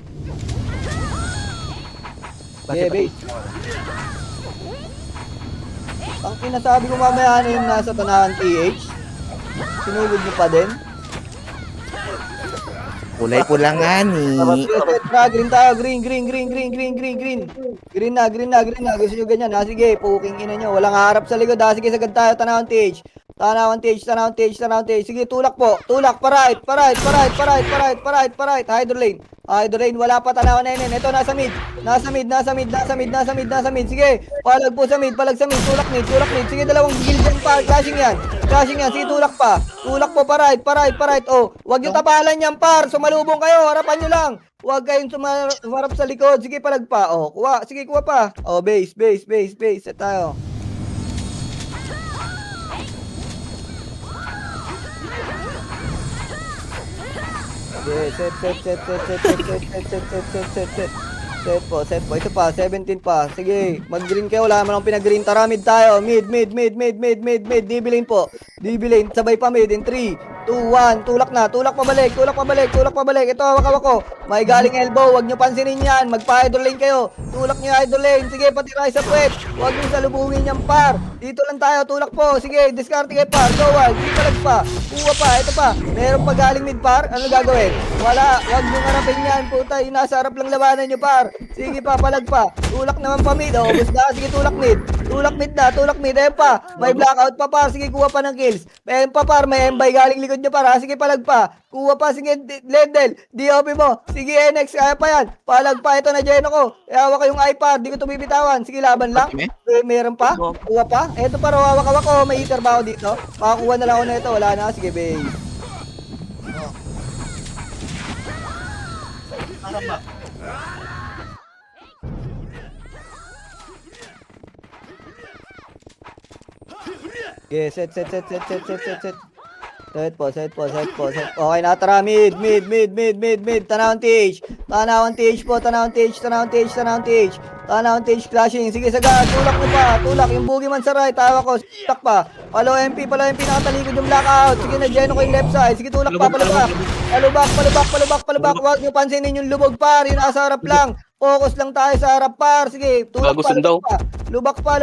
Yeah, base. Ang sinasabi ko mamaya ano yung nasa tanahan TH. Sinugod mo pa din. Kulay-pula nga ni. Green tayo, green. Green na. Gusto nyo ganyan, ha? Sige, puking ina nyo. Walang harap sa likod, ha? Sige, sagad tayo, tanawan TH. Sige, tulak po. Tulak, pa-right. Hydro lane, wala pa, tanawan na yun. Ito, nasa mid. Sige, palag sa mid. Tulak mid. Sige, dalawang gilid yan pa. Clashing yan. Sige, tulak pa. Tulak po, pa-right. Oh, wag yung tapalan yan, par. Sumalubong kayo, harapan nyo lang. Huwag kayong sumarap sa likod. Sige, palag pa. Oh, kuha. Sige, kuha pa. Oh, base. Set tayo. Okay, set. Set po. Ito pa, 17 pa. Sige, mag-green kayo. Wala naman akong pinag-green. Tara, mid tayo. Mid. DB lane po. Sabay pa mid in 3, 2, 1. Tulak pabalik. Ito, hawak ko. May galing elbow. Huwag nyo pansinin yan. Magpa-idol lane kayo. Tulak nyo idol lane. Sige, pati rise sa puwet. Huwag nyo salubungin yan, par. Dito lang tayo. Tulak po. Sige, discard kayo, par. Go, wild. Sige, palag pa. Kuha pa. Ito pa. Meron pa galing mid, par. Ano gagawin? Wala. Huwag nyo harapin yan. Puta, yung nasa harap lang labanan nyo, par. Sige pa, palag pa. Tulak naman pa mid. Oh, ubos na. Sige, tulak mid. Ayun pa. May blackout pa, par. Sige, kuha pa ng kills. Ayun pa, par. May embay galing likod nyo, par. Sige, palag pa. Kuha pa. Sige, Lendel. DOP mo. Sige, NX. Kaya pa yan. Palag pa. Ito na Geno ko. Hawak ko yung iPad. Di ko ito bibitawan. Sige, laban lang. Meron pa. Kuha pa. Ito pa. Hawak ko. May heater ba ako dito? Makakuha na lang ako na ito. Wala na. Sige, base. Okay, set. Set po. Okay na, tara, mid. Tanawan TH po. Tanawan TH, clashing. Sige, sagad. Tulak mo pa. Yung boogeyman sa right. Tawa ko. Tulak pa. Palo MP. Nakatalikod yung blackout. Sige, na-geno ko yung left side. Sige, tulak pa. Palubak. Huwag nyo pansinin yung lubog, par. Yung nasa harap lang. Focus lang tayo sa harap, par. Sige, tulak pa. Lubak pa.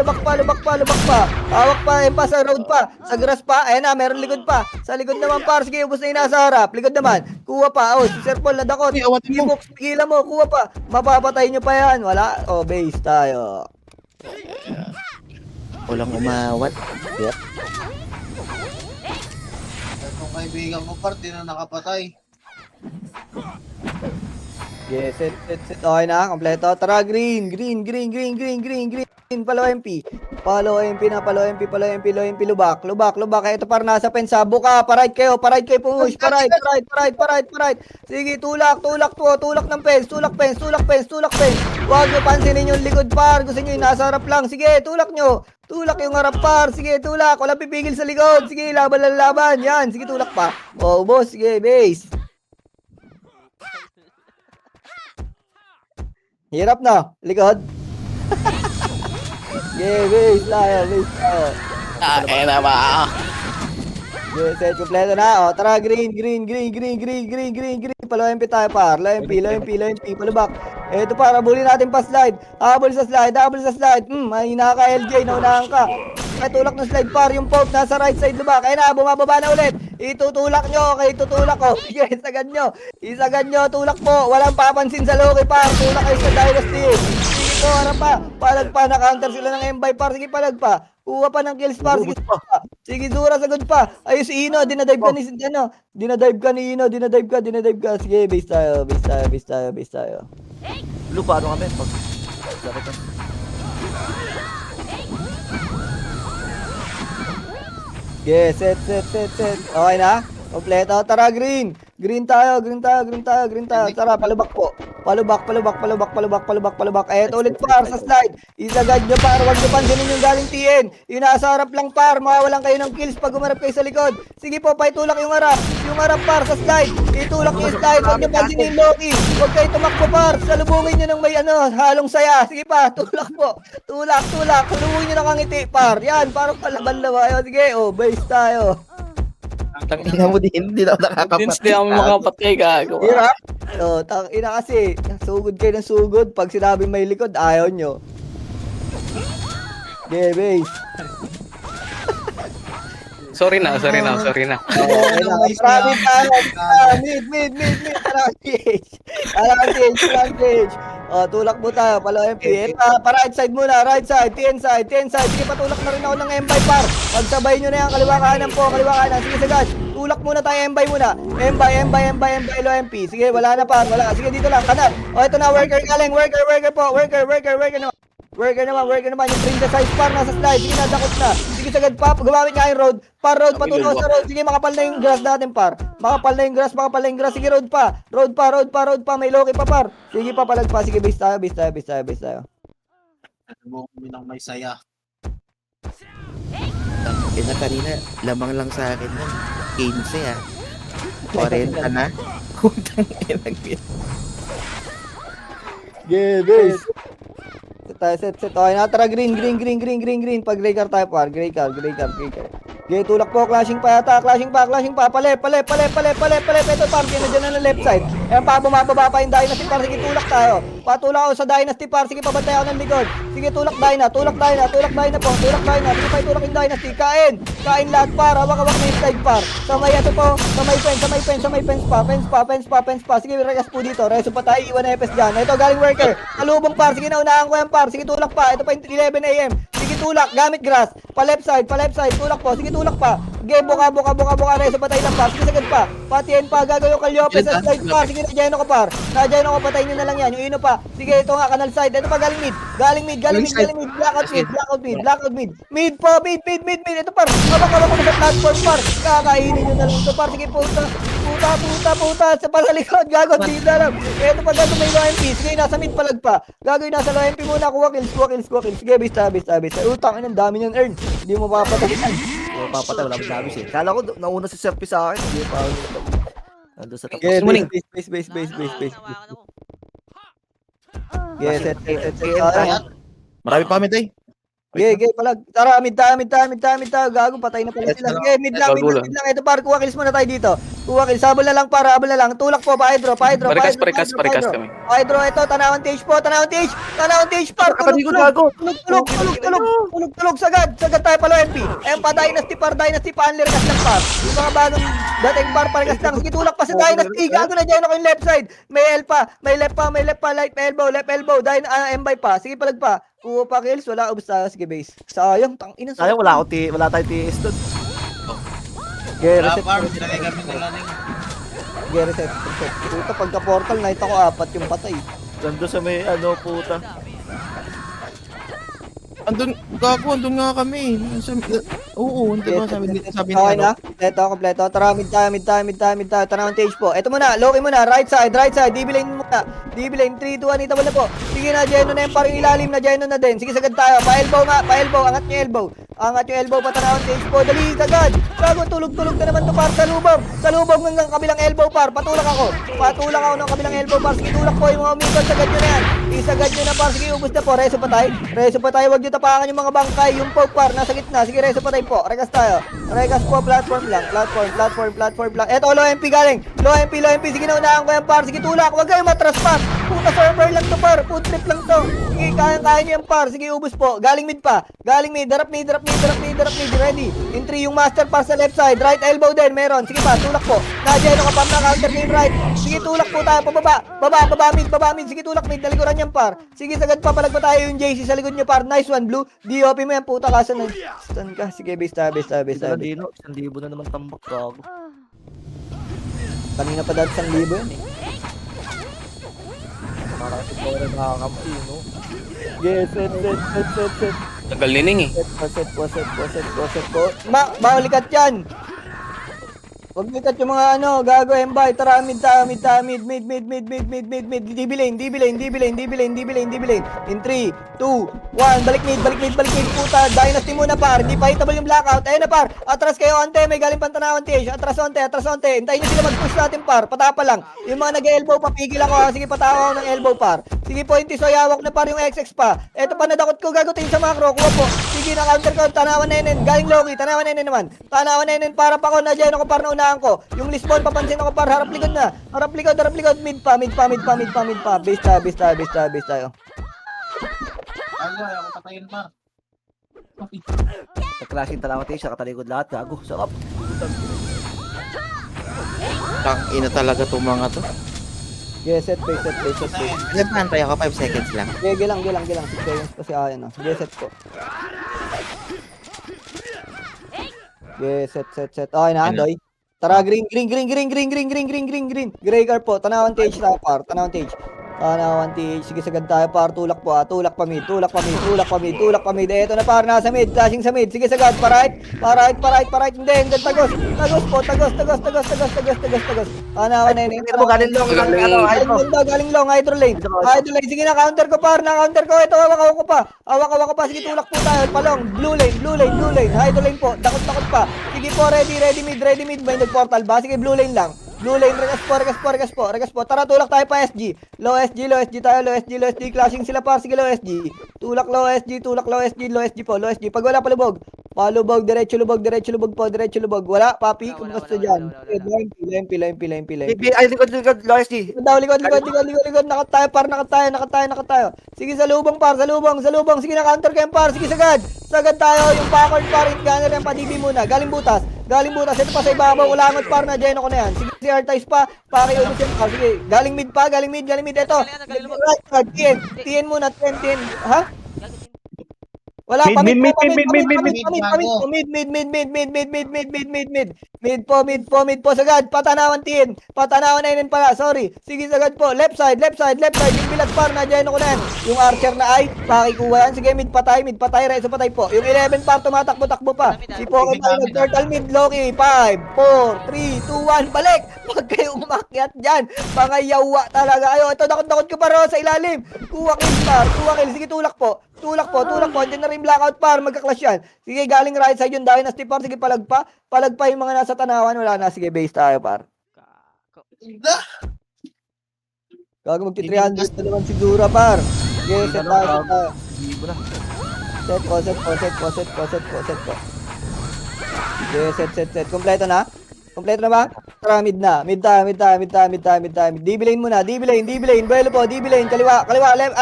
Hawak pa, pa sa road pa. Sa grass pa. Ayan na, meron likod pa. Sa likod naman, par. Sige, ubos na yung nasa harap. Likod naman. Kuha pa. Oh, si Sir Paul nadakot. Sige, box, pigilan mo. Kuha pa. Mapapatay nyo pa yan. Wala. Oh, base tayo. Walang umawat. Itong kaibigan ko part, di na nakapatay. Okay, set. Okay na, kompleto. Tara, green. Palo MP lubak. Ito par nasa pensa. Buka, pa-right kayo pumush. Pa-right. Sige, tulak ng fence. Tulak fence. Huwag nyo pansinin yung likod, par. Gusto nyo yung nasa harap lang. Sige, tulak nyo. Tulak yung harap, par. Sige, tulak. Walang pipigil sa likod. Sige, laban. Yan. Sige, tulak pa. Oh, boss. Sige, base. Hirap na. Likod. Yeah, base tayo. Akin na ba? Yeah, set kompleto na. O, tara, green. Palo MP tayo, par. Low MP. Palubak. Ito, para bulin natin pa slide. Habol sa slide. May naka-LJ. Naunahan ka. pakitulak ng slide par. Yung poke nasa right side lubak. Ayun na, bumababa na ulit. Itutulak nyo, okay, tutulak ko. Sige, isagan nyo, tulak po. Walang papansin sa Loki par. Tulak kayo sa Dynasty. Sige po, harap pa. Palag pa, na-counter sila ng M-Buy par. Sige, palag pa. Kuha pa ng kills par. Sige, sagot pa. Sige, Zura, sagot pa. Ayos si Ino, dinadive ka ni, dinadive ka ni Ino, dinadive ka. Sige, base tayo. Lupa, ano kami? Pag... Yes, set. Okay na? Kompleto. Tara, green. Green tayo. Tara, palubak po. Palubak. Eto ulit par sa slide. Isagad nyo par. Huwag nyo pansinin yung galing TN. Yung nasa harap lang par. Mawawalan kayo ng kills pag umarap kayo sa likod. Sige po, paitulak yung harap. Yung harap par sa slide. Itulak yung slide. Huwag nyo pansinin yung Loki. Huwag kayo tumakbo par. Salubungin nyo ng may halong saya. Sige pa, tulak po. Tulak. Salubungin nyo ng kangiti par. Yan, parang palaban-lawa. Sige, base tayo. Tingnan mo din, hindi na ako nakakapatid. Hindi ako makapatay, gago. Hirap. Tangina kasi, sugod kayo ng sugod. Pag sinabing may likod, ayaw nyo. Okay, base. Sorry na. Okay na. Maraming tayo. Mid. Advantage. Tulak mo tayo. Palo MP. Right side muna. Right side. TN side. Sige, patulak na rin ako ng M-Buy par. Pagsabay nyo na yan. Kaliwa kanan po. Sige, sagad. Tulak muna tayo. M-Buy muna. M-Buy, low MP. Sige, wala na par. Wala. Sige, dito lang. Kanan. Ito na. Worker galing. Worker po. Worker naman. Worker naman. Yung bring the size par nasa slide. Sige na, dakot na. Sige, sagad pa. Gumamit nga yung road. Road, patunaw sa road. Sige, makapal na yung grass natin par. Makapal na yung grass. Sige, road pa. Road pa. May Loki pa par. Sige pa, palag pa. Sige, base tayo. Mo ng may saya. Kaya kanina, lamang lang sa akin nun. 15 ah. 40 na. Utang inang yun. Yeah, base. Set. Okay na, tara, green. Pag gray car tayo par. Gray car. Okay, tulak po, clashing pa yata. Palep. Ito par, dyan na left side. Ayan pa, bumababa pa yung Dynasty par. Sige, tulak tayo. Patulak ako sa Dynasty par. Sige, pabantay ako ng likod. Sige, tulak Dyna po. Tulak Dyna. Sige pa, tulak yung Dynasty. Kain lahat par. Hawak na yung slide par. Sa may fence pa. Sige, regas po dito. Reso pa tayo, iwan na FS dyan. Ito, galing worker. Kalubong par. Sige, naunahan ko yan par. Sige, tulak pa. Ito pa yung 11 AM. Sige, tulak. Gamit grass. Pa left side. Tulak po. Sige, tulak pa. Sige, buka. Reso pa tayo lang par. Sige, sagad pa. Patiyan pa. Gagawin yung Calliope sa slide par. Sige, na-gyno ko par. Patayin nyo na lang yan. Yung ino pa. Sige, ito nga, canal side. Ito pa, galing mid. Blackout mid. Mid. Ito par. Hawak ko sa platform par. Kakainin nyo na lang ito par. Sige, puta. Sa pasalikod. Gago, di na lang. Ito pa, gago may low MP. Sige, nasa mid palag pa. Gagawin nasa low MP muna. Kuha kills. Sige, base. Utang, ang dami niyang earn. Hindi mo papatayin. Papatay, wala masabi siya. Kala ko, nauna si Serpi sa akin. Hindi pa. Nandun sa tapos. Okay, Nawakan base. ako. Okay, set. Marami pa kami tayo. Okay, palag. Tara, mid tayo. Gago, patay na pala sila. Okay, mid lang. Ito par, kuha kills muna tayo dito. Habol na lang. Tulak po, pa-hydro. Parikas kami. Hydro, ito, tanawang tage par. Tulog, sagad tayo palo MP. Ayan pa, Dynasty pa, unli, regas lang par. Yung mga bagong dating par, parikas lang. Sige, tulak pa sa Dynasty. Gago na dyan ako yung left side. May left pa, left elbow, M-Buy pa. Sige, palag pa. Kuha pa kills, wala ubos tayo. Sige, base. Sayang, tangina. Sayang, wala tayong TS doon. Okay, Wala reset. par, sinanay kami nila ning. Okay, reset. Puta, pagka portal, nakita ko 4 yung patay. Nandun sa may puta. Andun nga kami. Oo, andun ba sabi Okay na? Kompleto. Tara, mid tayo. Tanawang stage po. Ito muna, Loki muna. Right side. D-Lane muna. D-Lane, 3, 2, 1, itabal na po. Sige na, Geno na yung parang ilalim na Geno na din. Sige, sagad tayo. Pa-elbow. Angat nyo yung elbow. Patanawang stage po. Dali, sagad. Gago, tulog na naman to par. Salubog hanggang kabilang elbow par. Patulak ako ng kabilang elbow par. Sige, tulak po yung mga umikot. Sagad nyo na yan. Isagad nyo na par. Sige, ubus na po. Reso pa tayo. Wag nyo tapakan yung mga bangkay. Yung poke par. Nasa gitna. Sige, reso pa tayo po. Regas tayo. Regas po. Platform lang. Eto, low MP galing. Low MP. Sige, naunahan ko yan par. Sige, tulak. Wag kayo matras par. Puta, server lang to par. Food trip lang to. Sige, kaya nyo yan par. Sige, ubus po. Galing mid. Darap ready. In 3, yung master pass sa left side, right elbow din, meron. Sige pa, tulak po. Nadyan ako pa, counter game right. Sige, tulak po tayo, pababa. Baba mid. Sige, tulak mid, nalikuran yan par. Sige, sagad pa, palag pa tayo yung JC sa likod nyo par. Nice one, blue. DOP mo yan, puta, kaso na. Stun ka. Sige, base tayo. Dino, 1,000 na naman tambak, gago. Kanina pa dati 1,000 yan eh. Para kasi power nakakampi, no? Yes, set. Tagal nining eh. Set po. Baulikat yan. Wag likat yung mga gago, embay, tara, mid. DB lane. In 3, 2, 1, balik mid, puta, dynasty muna par, hindi pa hitable yung blackout, ayun na par, atras kayo, onte, may galing pantanawan, tish, atras onte, hintayin nyo sila mag-push natin par, patapa lang, yung mga nag-elbow, papigil ako ha, sige, patawa ako ng elbow par, sige po, inti, so yawak na par yung XX pa, eto pa nadakot ko, gagutin sa macro, kuha po, sige, na counter ko, tanawan na yun, galing Loki, tanawan na yun, para pa ko, nadyan ako par na unahan ko, yung Lisbon, papansin ako par, harap likod, mid pa, base tayo. Ayaw ko patayin pa. Sa klaseng tanawan tayo, sa katalikod lahat, gago, sarap. Ina talaga itong mga to. Yes, set. Nagpantay ako 5 seconds lang. Gilang, 6 seconds pa si Ayan, Yes, set po. Yes, set. Okay na, Ano? Doy. Tara, green. Gray car po, tanawan TH na par, Sige, sagad tayo par, tulak pa mid. Eto na par, nasa mid, flashing sa mid. Sige, sagad, pa right. Hindi, hanggang tagos po, tagos. Tanawan na yun. Pero galing long, Galing long, hydro lane. Sige na, counter ko par, ito, hawak ko pa, sige, tulak po tayo, palong, blue lane, hydro lane po, dakot pa. Sige po, ready mid, may nag-portal ba? Sige, blue lane lang. Regas po. Tara, tulak tayo pa SG. Low SG tayo, clashing sila par, sige low SG. Tulak low SG po. Pag wala palubog, diretso lubog po. Wala, papi, kung gusto dyan. Line. Ay, likod, low SG. Likod. Nakat tayo. Sige, sa lubong par, sa lubong. Sige, na-counter kayo par. Sige, sagad tayo. Yung backward par, gunner yan, pa-DB muna. Galing butas. Ito pa sa ibabaw, ulangot par na, Jeno ko na yan. Sige, si R-Tice pa, pakiulit yan. Sige, galing mid. Ito, right, TN muna, ha? Wala, pamid po, sagad, patanawan na yun pala, sorry, sige, sagad po, left side, yung bilat par, nadyan ako na yan, yung archer na ay, pakikuha yan, sige, mid patay, reso patay po, yung 11 par, tumatakbo pa, si Pokemon, nag-turtle mid, Loki, 5, 4, 3, 2, 1, balik, pag kayo umakyat dyan, mga yawa talaga, ayo, ito, dakot ko pa sa ilalim, kuha kill, sige, tulak po, andyan na rin blackout par, magka-clash yan. Sige, galing right side yung dynasty par, sige, palag pa yung mga nasa tanawan, wala na, sige, base tayo par. Gago magti-300 na naman siguro par. Sige, set tayo. Set po. Sige, set. Kompleto na ba? Tara, mid tayo. DB lane muna, DB lane, buelo po, DB lane, kaliwa, left,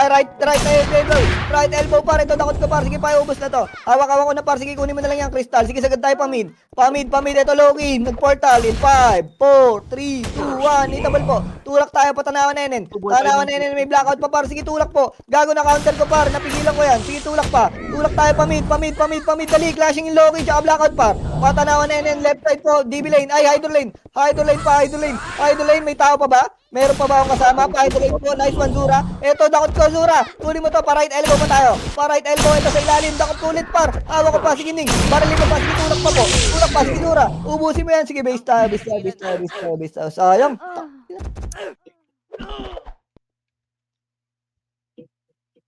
right elbow par, ito, dakot ko par, sige pa, ubos na to. Hawak ko na par, sige, kunin mo na lang yung crystal, sige, sagad tayo pa mid, ito, Loki, nag-portal, in 5, 4, 3, 2, 1, itabal po, tulak tayo, patanawan na yun, may blackout pa par, sige, tulak po, gago na counter ko par, napigilan ko yan, sige, tulak tayo pa mid, dali, clashing in Loki, tsaka blackout par, patanawan na yun, left side po, DB lane, ay, hydro lane, may tao pa ba? Meron pa ba akong kasama? Pa-hydro lane po, nice one, Zura. Eto, dakot ko, Zura. Tuloy mo to, pa-right elbow pa tayo. Pa-right elbow, ito sa ilalim, dakot ko ulit, par. Hawak ko pa, sige, Ning. Baralin mo pa, sige, tulak pa, sige, Zura. Ubusin mo yan, sige, base tayo. Sayang.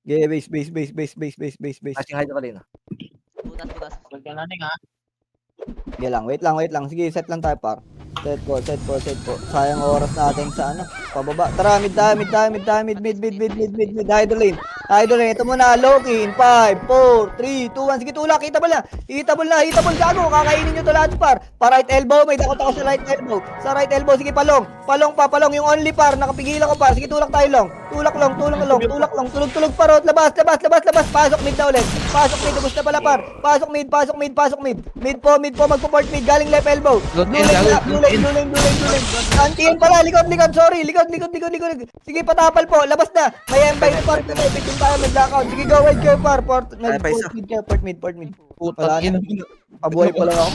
Okay, base. Asing hide ka rin. Butas. Okay lang, wait lang. Sige, set lang tayo par. Set po. Sayang oras natin sa pababa. Tara, mid, hydro lane. Idol, ito muna, Loki, in 5, 4, 3, 2, 1. Sige, tulak, hitable na. Hitable na, hitable, gago. Kakainin nyo to lahat, par. Pa right elbow, may dakot ako sa right elbow. Sa right elbow, sige, palong. Palong pa, palong. Yung only par, nakapigilan ko, par. Sige, tulak tayo, long. Tulak long, tulak long, tulak long. Tulog-tulog, parot. Labas, labas, labas, labas. Pasok mid na ulit. Pasok mid, ubus na pala, par. Pasok mid, pasok mid, pasok mid. Mid po, magpo-port mid. Galing left elbow. Blue lane. Antiin pala, likod, sorry. Likod. Sige, patapal po, labas na. May M5 na par. Bitin tayo, mag-lockout. Sige, go wide kayo, par. Port mid. Wala na. Pabuhay pa lang ako.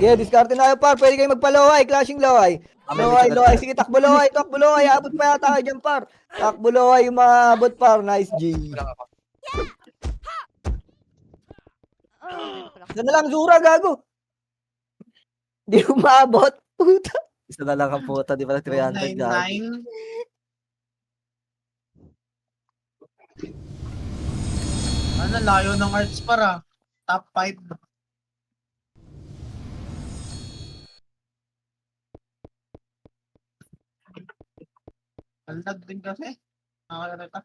Yeah, discarte na kayo, par. Pwede kayo magpa-loway, clashing loway. Loway. Sige, takbo loway. Abot pa yata kayo dyan, par. Takbo loway, yung maabot, par. Nice, G. Isa na lang, Zura, gago. Di umabot. Puta. Isa na lang ang puta, di ba na 300 gago. 9-9. Ano, layo ng arts para. Top 5. Alag din kasi. Nakakalata.